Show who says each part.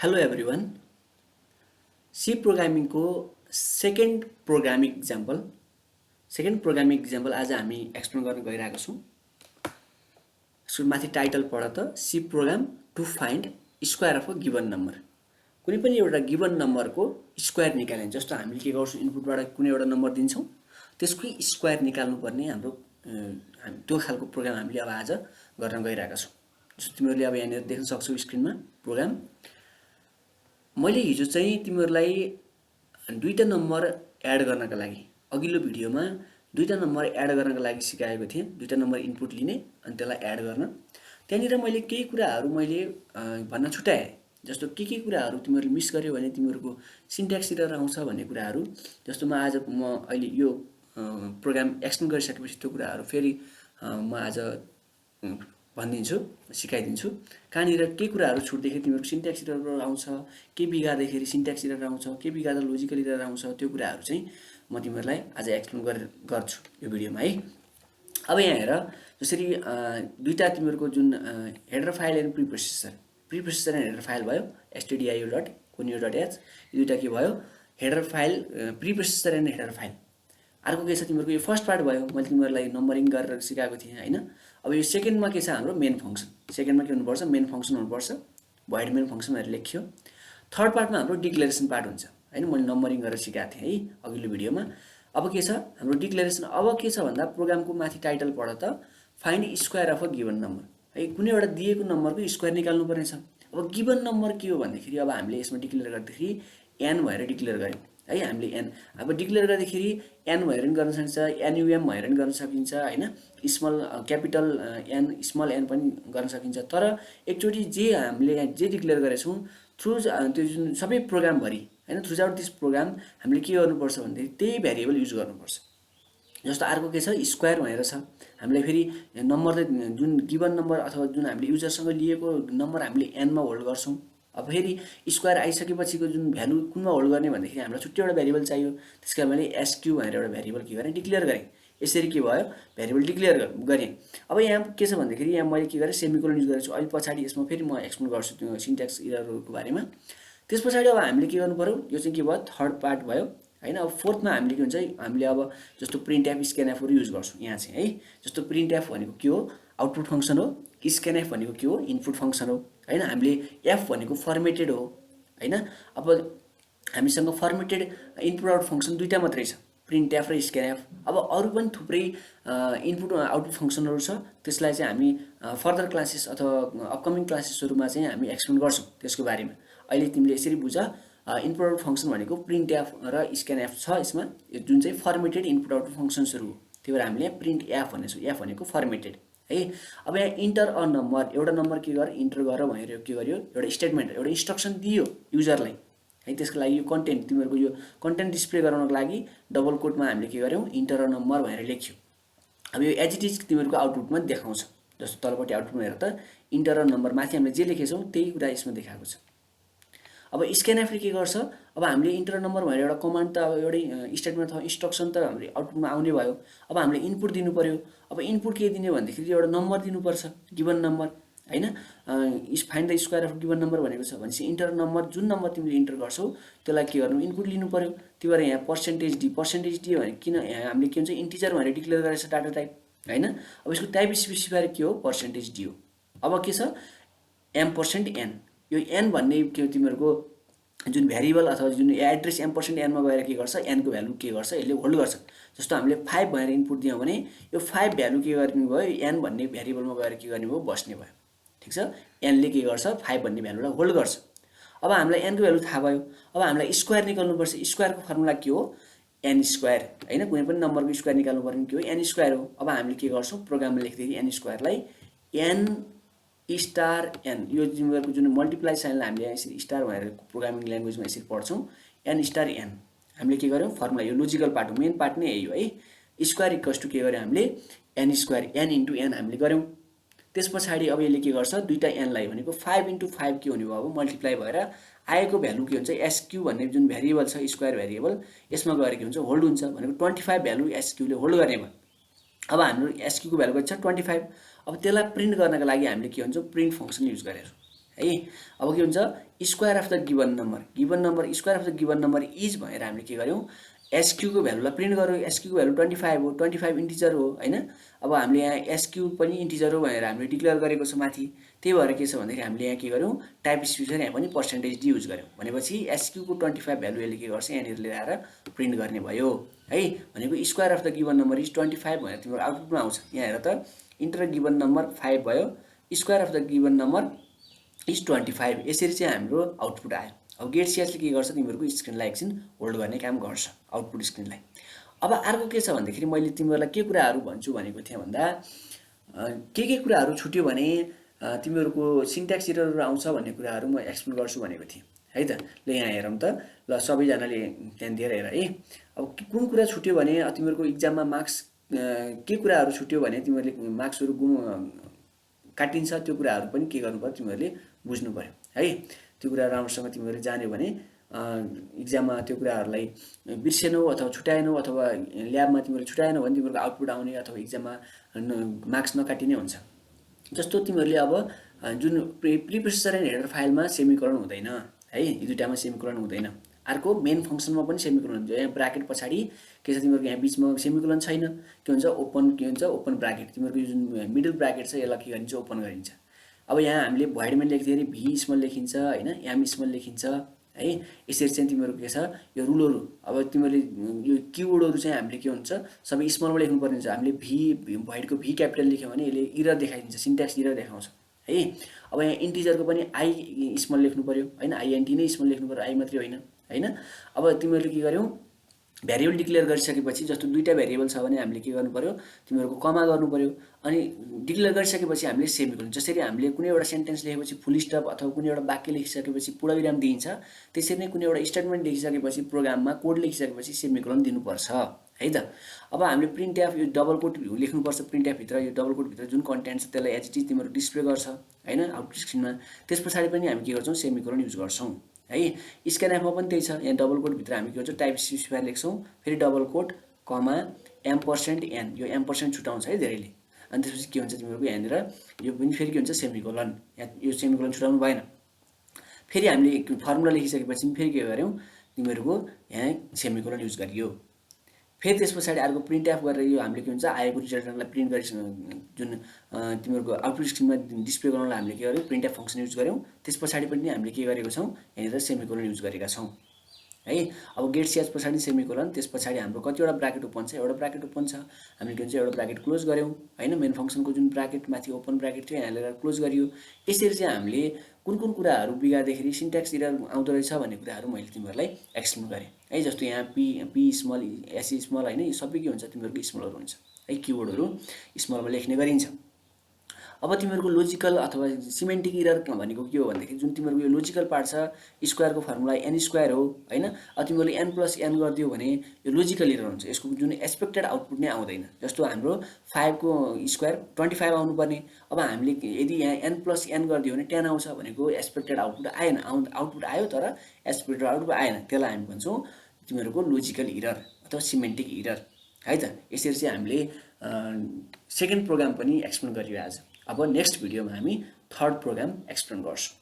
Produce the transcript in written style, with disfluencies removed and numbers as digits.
Speaker 1: Hello everyone. C programming को second programming example आज हामी एक्सप्लेन गर्न गइरहेका छौँ। यसको माथि टाइटल पढ त C program to find square of a given number. कुनै पनि एउटा गिवन नम्बरको स्क्वायर निकाल्ने, जस्तो हामीले के गर्छौँ, इनपुटबाट कुनै एउटा नम्बर दिन्छौँ, त्यसको स्क्वायर निकाल्नुपर्ने हाम्रो त्यो खालको प्रोग्राम हामीले अब आज गर्न गइरहेका छौँ। जस्तो तिमीहरूले अब यहाँनिर देख्न सक्छौ स्क्रिनमा प्रोग्राम। मैले हिजो चाहिँ तिमीहरूलाई दुईटा नम्बर एड गर्नका लागि अघिल्लो भिडियोमा दुईटा नम्बर एड गर्नका लागि सिकाएको थिएँ। दुईटा नम्बर इनपुट लिने अनि त्यसलाई एड गर्न। त्यहाँनिर मैले केही कुराहरू भन्न छुटाएँ। जस्तो के कुराहरू तिमीहरूले मिस गर्यो भने तिमीहरूको सिन्ट्याक्स एरर आउँछ भन्ने कुराहरू। जस्तो म अहिले यो प्रोग्राम एक्सप्लेन गरिसकेपछि त्यो कुराहरू फेरि म आज भनिदिन्छु, सिकाइदिन्छु। कहाँनिर के कुराहरू छुट्दाखेरि तिमीहरूको सिन्ट्याक्स एरर आउँछ, के बिगार्दाखेरि सिन्ट्याक्स एरर आउँछ, के बिगार्दा लोजिकल एरर आउँछ, त्यो कुराहरू चाहिँ म तिमीहरूलाई आज एक्सप्लेन गर्छु यो भिडियोमा है। अब यहाँ हेर, जसरी दुईटा तिमीहरूको जुन header file and preprocessor and header file भयो, stdio.conio.h, यो दुईटा के भयो, header file, preprocessor and header file. अर्को के छ तिमीहरूको यो फर्स्ट पार्ट भयो, मैले तिमीहरूलाई नम्बरिङ गरेर सिकाएको थिएँ हैन। अब यो सेकेन्डमा के छ, हाम्रो मेन फङ्सन। सेकेन्डमा के हुनुपर्छ, मेन फङ्सन हुनुपर्छ, भोइड मेन फङ्सन भनेर लेखियो। थर्ड पार्टमा हाम्रो डिक्लेरेसन पार्ट हुन्छ हैन, मैले नम्बरिङ गरेर सिकाएको थिएँ है अघिल्लो भिडियोमा। अब के छ हाम्रो डिक्लेरेसन। अब के छ भन्दा प्रोग्रामको माथि टाइटल पढ त find square of a given number है। कुनै एउटा दिएको नम्बरको स्क्वायर निकाल्नु पर्ने छ। अब गिवन नम्बर के हो भन्दाखेरि अब हामीले यसमा डिक्लेयर गर्दाखेरि n भनेर डिक्लेयर गर्यौँ है। हामीले n अब डिक्लेयर गर्दाखेरि n भनेर पनि गर्न सकिन्छ, num भनेर पनि गर्न सकिन्छ हैन, small capital n small n पनि गर्न सकिन्छ। तर एकचोटि हामीले जे डिक्लेयर गरेछौँ थ्रु त्यो जुन सबै प्रोग्रामभरि हैन, थ्रु आउट दिस प्रोग्राम हामीले के गर्नुपर्छ भन्दाखेरि त्यही भेरिएबल युज गर्नुपर्छ। जस्तो अर्को के छ, स्क्वायर भनेर छ। हामीलाई फेरि नम्बर जुन गिवन नम्बर अथवा जुन हामीले युजरसँग लिएको नम्बर हामीले n मा होल्ड गर्छौँ। अब फेरि स्क्वायर आइसकेपछिको जुन भ्यालु कुनमा होल्ड गर्ने भन्दाखेरि हामीलाई छुट्टै एउटा भेरिएबल चाहियो। त्यसका मैले एसक्यू भनेर एउटा भेरिएबल के गरेँ, डिक्लेयर गरेँ। यसरी के भयो, भेरिएबल डिक्लेयर गरेँ। अब यहाँ के छ भन्दाखेरि यहाँ मैले के गरेँ, सेमिकोलन युज गरेको छु। अहिले पछाडि यसमा फेरि म एक्सप्लेन गर्छु त्यो सिन्ट्याक्स एररहरूको बारेमा। त्यस पछाडि अब हामीले के गर्नु पर्यो, यो चाहिँ के भयो, थर्ड पार्ट भयो हैन। अब फोर्थमा हामीले के हुन्छ, हामीले अब जस्तो प्रिन्ट एफ स्क्यानएफहरू युज गर्छौँ यहाँ चाहिँ है। जस्तो प्रिन्ट एफ भनेको के हो, आउटपुट फङ्सन हो। स्क्यानएफ भनेको के हो, इनपुट फङ्सन हो हैन। हामीले एफ भनेको फर्मेटेड हो हैन। अब हामीसँग फर्मेटेड इनपुट आउट फङ्सन दुईटा मात्रै छ, प्रिन्ट एफ र स्क्यानएफ। अब अरू पनि थुप्रै इनपुट आउटपुट फङ्सनहरू छ। त्यसलाई चाहिँ हामी फर्दर क्लासेस अथवा अपकमिङ क्लासेसहरूमा चाहिँ हामी एक्सप्लेन गर्छौँ त्यसको बारेमा। अहिले तिमीले यसरी बुझ, इनपुट आउट फङ्सन भनेको प्रिन्ट एफ र स्क्यानएफ छ यसमा, जुन चाहिँ फर्मेटेड इनपुट आउटपुट फङ्सन्सहरू हो। त्यही भएर हामीले प्रिन्ट एफ भनेछौँ, एफ भनेको फर्मेटेड है। अब यहाँ इन्टर अ नम्बर, एउटा नम्बर के गर, इन्टर गर भनेर के गर्यो, एउटा स्टेटमेन्ट, एउटा इन्स्ट्रक्सन दियो युजरलाई है। त्यसको लागि यो कन्टेन्ट, तिमीहरूको यो कन्टेन्ट डिस्प्ले गराउनको लागि डबल कोटमा हामीले के गर्यौँ, इन्टर अ नम्बर भनेर लेख्यौँ। अब यो एज इट इज तिमीहरूको आउटपुटमा देखाउँछ। जस्तो तलपट्टि आउटपुटमा हेर त, इन्टर अ नम्बर, माथि हामीले जे लेखेछौँ त्यही कुरा यसमा देखाएको छ। अब स्क्यानएफले के गर्छ, अब हामीले इन्टर नम्बर भनेर एउटा कमान्ड त अब एउटै स्टेटमेन्ट अथवा इन्स्ट्रक्सन त हाम्रो आउटपुटमा आउने भयो। अब हामीले इनपुट दिनु पर्यो। अब इनपुट के दिने भन्दाखेरि एउटा नम्बर दिनुपर्छ, गिवन नम्बर हैन। Find the square of given number भनेको छ भनेपछि इन्टर नम्बर, जुन नम्बर तिमीले इन्टर गर्छौ त्यसलाई के गर्नु, इनपुट लिनु पर्यो। त्यही भएर यहाँ पर्सेन्टेज डी भने किन हामीले के हुन्छ, इन्टिजर भनेर डिक्लेयर गरेछ डाटा टाइप हैन। अब यसको टाइप स्पेसिफायर के हो, पर्सेन्टेज डी हो। अब के छ, m%n, यो n भन्ने के हो, तिमीहरूको जुन भेरिएबल अथवा जुन एड्रेस m%n मा गएर के गर्छ, n को भ्यालु के गर्छ, यसले होल्ड गर्छ। जस्तो हामीले 5 भनेर इनपुट दियौँ भने यो 5 भ्यालु के गर्ने भयो, n भन्ने भेरिएबलमा गएर के गर्ने भयो, बस्ने भयो। ठीक छ, n ले के गर्छ, 5 भन्ने भ्यालुलाई होल्ड गर्छ। अब हामीलाई n को भ्यालु थाहा भयो। अब हामीलाई स्क्वायर निकाल्नुपर्छ। स्क्वायरको फर्मुला के हो, n स्क्वायर हैन। कुनै पनि नम्बरको स्क्वायर निकाल्नु पर्ने के हो, n स्क्वायर हो। अब हामीले के गर्छौँ, प्रोग्राममा लेख्दाखेरि n स्क्वायरलाई n स्टार n, यो तिमीहरूको जुन मल्टिप्लाई साइनलाई हामीले यसरी स्टार भनेर प्रोग्रामिङ ल्याङ्ग्वेजमा यसरी पढ्छौँ, n स्टार n। हामीले के गर्यौँ, फर्मुला, यो लोजिकल पार्ट हो, मेन पार्ट नै यही हो है। स्क्वायर इक्वल्स टु के गर्यौँ हामीले, n square, n into n हामीले गर्यौँ। त्यस पछाडि अब यसले के गर्छ, दुईटा n लाई भनेको 5 × 5 के हुने भयो, अब मल्टिप्लाई भएर आएको भ्यालु के हुन्छ, एसक्यू भन्ने जुन भेरिएबल छ, स्क्वायर भेरिएबल, यसमा गएर के हुन्छ, होल्ड हुन्छ भनेको 25 भ्यालु एसक्यूले होल्ड गर्ने भयो। अब हाम्रो एसक्यू को भ्यालु कति छ, 25। अब त्यसलाई प्रिन्ट गर्नका लागि हामीले के भन्छौँ, प्रिन्ट फङ्सन युज गरेर है। अब के हुन्छ square of the given number square of the given number is भनेर हामीले के गर्यौँ एसक्यूको भ्यालुलाई प्रिन्ट गर्यौँ। एसक्यूको भ्यालु 25 हो, 25 इन्टिजर हो हैन। अब हामीले यहाँ एसक्यू पनि इन्टिजर हो भनेर हामीले डिक्लेयर गरेको छ माथि। त्यही भएर के छ भन्दाखेरि हामीले यहाँ के गर्यौँ टाइप स्पेसिफायर यहाँ पनि पर्सेन्टेज डी युज गर्यौँ भनेपछि एसक्यूको 25 भ्यालु यसले के गर्छ यहाँनिर ल्याएर प्रिन्ट गर्ने भयो है। भनेको square of the given number is 25 भनेर तिम्रो आउटपुटमा आउँछ। यहाँ हेर त इन्टर गिभन नम्बर 5 भयो, square of the given number is 25। यसरी चाहिँ हाम्रो आउटपुट आयो। अब गेट सिएसले के गर्छ तिमीहरूको स्क्रिनलाई एकछिन होल्ड गर्ने काम गर्छ आउटपुट स्क्रिनलाई। अब अर्को के छ भन्दाखेरि मैले तिमीहरूलाई के कुराहरू भन्छु भनेको थिएँ भन्दा के कुराहरू छुट्यो भने तिमीहरूको सिन्ट्याक्स एररहरू आउँछ भन्ने कुराहरू म एक्सप्लेन गर्छु भनेको थिएँ है त। ल यहाँ हेरौँ त, ल सबैजनाले ध्यान दिएर हेर है। अब कुन कुरा छुट्यो भने तिमीहरूको इक्जाममा मार्क्स के कुराहरू छुट्यो भने तिमीहरूले मार्क्सहरू काटिन्छ त्यो कुराहरू पनि के गर्नु पर्यो तिमीहरूले बुझ्नु पर्यो है। त्यो कुरा राम्रोसँग तिमीहरूले जान्यो भने इक्जाममा त्यो कुराहरूलाई बिर्सेनौ अथवा छुट्याएनौ अथवा ल्याबमा तिमीहरूले छुट्याएनौ भने तिमीहरूको आउटपुट आउने अथवा इक्जाममा मार्क्स नकाटिने हुन्छ। जस्तो तिमीहरूले अब जुन प्रिप्रोसेसर एन्ड हेडर फाइलमा सेमिकोलन हुँदैन है, यी दुईटामा सेमिकोलन हुँदैन। अर्को मेन फङ्सनमा पनि सेमिकोलन हुन्छ। यहाँ ब्राकेट पछाडि के छ तिमीहरूको यहाँ बिचमा सेमिकोलन छैन, के हुन्छ ओपन ब्राकेट। तिमीहरूको यो जुन मिडल ब्राकेट छ यसलाई के गरिन्छ ओपन गरिन्छ। अब यहाँ हामीले भोइडमा लेख्दाखेरि भी स्मल लेखिन्छ हैन, एम स्मल लेखिन्छ है। यसरी चाहिँ तिमीहरूको के छ यो रुलहरू। अब तिमीहरूले यो किवर्डहरू चाहिँ हामीले के हुन्छ सबै स्मलमा लेख्नुपर्ने हुन्छ। हामीले भी भोइडको भी क्यापिटल लेख्यौँ भने यसले इरर देखाइदिन्छ, सिन्ट्याक्स इरर देखाउँछ है। अब यहाँ इन्टिजरको पनि आई स्मल लेख्नु पर्यो हैन, आइएनटी नै स्मल लेख्नु पर्यो, आई मात्रै होइन हैन। अब तिमीहरूले के गर्यौ भ्यारिएबल डिक्लेयर गरिसकेपछि जस्तो दुईटा भ्यारिएबल छ भने हामीले के गर्नु पर्यो तिमीहरूको कमा गर्नु पर्यो। अनि डिक्लेयर गरिसकेपछि हामीले सेमिकोलन, जसरी हामीले कुनै एउटा सेन्टेन्स लेखेपछि फुल स्टप अथवा कुनै एउटा वाक्य लेखिसकेपछि पूर्णविराम दिइन्छ त्यसरी नै कुनै एउटा स्टेटमेन्ट लेखिसकेपछि प्रोग्राममा कोड लेखिसकेपछि सेमिकोलन दिनुपर्छ है त। अब हामीले प्रिन्ट एफ यो डबल कोट लेख्नुपर्छ प्रिन्ट एफ भित्र, यो डबल कोट भित्र जुन कन्टेन्ट छ त्यसलाई एज इट इज तिमीहरू डिस्प्ले गर्छ हैन आउटपुट स्क्रिनमा। त्यस पछाडि पनि हामी के गर्छौँ सेमिकोलन युज गर्छौँ है। स्क्यानएफमा पनि त्यही छ, यहाँ डबल कोट भित्र हामी के गर्छौँ टाइप स्पेसिफायर लेख्छौँ, फेरि डबल कोट कमा %n, यो %, छुटाउँछ है धेरैले। अनि त्यसपछि के हुन्छ तिमीहरूको यहाँनिर यो पनि फेरि के हुन्छ सेमिकोलन, यहाँ यो सेमिकोलन छुटाउनु भएन। फेरि हामीले फर्मुला लेखिसकेपछि फेरि के गर्यौँ तिमीहरूको यहाँ सेमिकोलन युज गरियो। फेरि त्यस पछाडि अर्को प्रिन्ट एफ गरेर यो हामीले के हुन्छ आएको रिजल्टलाई प्रिन्ट गरि जुन तिमीहरूको आउटपुट स्क्रिनमा डिस्प्ले गराउनलाई हामीले के गर्यौँ प्रिन्ट एफ फङ्सन युज गर्यौँ। त्यस पछाडि पनि हामीले के गरेको छौँ यहाँनिर सेमिकोलन युज गरेका छौँ है। अब गेट सिएच पछाडि सेमिकोलन, त्यस पछाडि हाम्रो कतिवटा ब्राकेट ओपन छ, एउटा ब्राकेट ओपन छ हामीले के भन्छ एउटा ब्राकेट क्लोज गऱ्यौँ हैन। मेन फङ्सनको जुन ब्राकेट माथि ओपन ब्राकेट थियो यहाँ ल्याएर क्लोज गरियो। यसरी चाहिँ हामीले कुन कुराहरू बिगार्दाखेरि सिन्ट्याक्स एरर आउँदो रहेछ भन्ने कुराहरू मैले तिमीहरूलाई एक्सप्लेन गरेँ है। जस्तो यहाँ पी स्मल एस स्मल हैन, यो सबै के हुन्छ तिमीहरूको स्मलहरू हुन्छ है, किवर्डहरू स्मलमा लेख्ने गरिन्छ। अब तिमीहरूको लोजिकल अथवा सिमेन्टिक इरर भनेको के हो भन्दाखेरि जुन तिमीहरूको यो लोजिकल पार्ट छ स्क्वायरको फर्मुला एन स्क्वायर हो हैन। अब तिमीहरूले n + n गरिदियो भने यो लोजिकल इरर हुन्छ, यसको जुन एक्सपेक्टेड आउटपुट नै आउँदैन। जस्तो हाम्रो 5 को स्क्वायर 25 आउनुपर्ने, अब हामीले यदि यहाँ n + n गरिदियो भने 10 आउँछ भनेको एक्सपेक्टेड आउटपुट आएन, आउटपुट आयो तर एक्सपेक्टेड आउटपुट आएन। त्यसलाई हामी भन्छौँ तिमीहरूको लोजिकल इरर अथवा सिमेन्टिक इरर है त। यसरी चाहिँ हामीले सेकेन्ड प्रोग्राम पनि एक्सप्लेन गरियो आज। अब नेक्स्ट भिडियोमा हामी थर्ड प्रोग्राम एक्सप्लेन गर्छौँ।